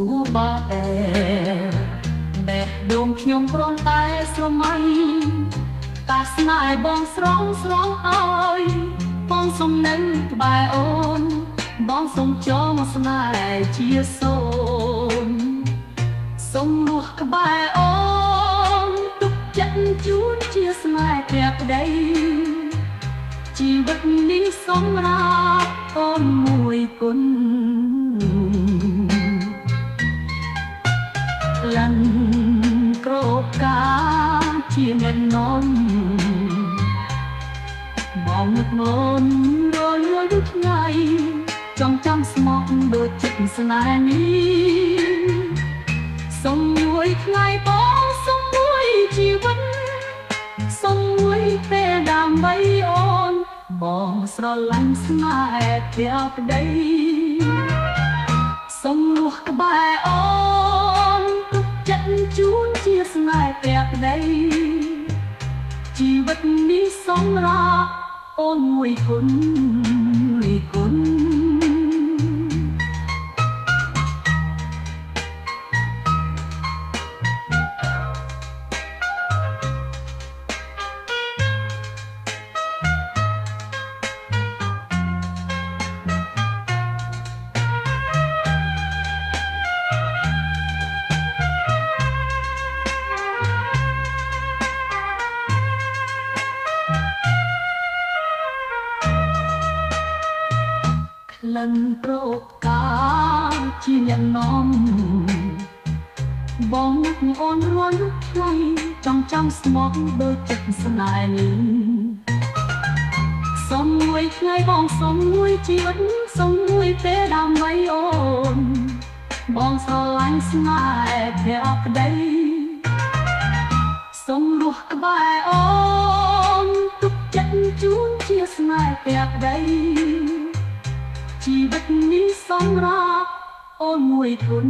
ទូបាតែដួងខ្ញុំគ្រាន់តែស្រមៃតាស្នេហ៍បងស្រងអើយបងសុំនៅក្បែរអូនបងសុំចូលមកស្នេហ៍ជាសូនសុំរស់ក្បែរអូនទុកចិត្តជូនជាស្នេហ៍ព្រះប្តីជីវិតនេះសម្រាប់អូនមួយគុណលិនក្រកាជាអ្នកនំបងនឹកមនរលថ្ងៃចង់ចាំស្មោះដូចចិត្តស្នេហ៍នេះសុំមួយថ្ងៃបងសុំមួយជីវិតសុំមួយពេលដើម្បីអូនបងស្រឡាញ់ស្នេហ៍ព្រះប្តីសុំរស់ក្បែរអូនទុកចិត្តជូនជាស្នេហ៍ព្រះប្តីជីវិតនេះសម្រាប់អូនមួយគុណលិនប្រកាជាអ្នកនំបងនឹកអូនរាល់ថ្ងៃចង់ចាំស្មោះដូចចិត្តស្នេហ៍នេះសុំមួយថ្ងៃបងសុំមួយជីវិតសុំមួយពេលដើម្បីអូនបងស្រឡាញ់ស្នេហ៍ព្រះប្តីសុំរស់ក្បែរអូនទុកចិត្តជូនជាស្នេហ៍ព្រះប្តីជីវិតនេះសម្រាប់អូនមួយគុណ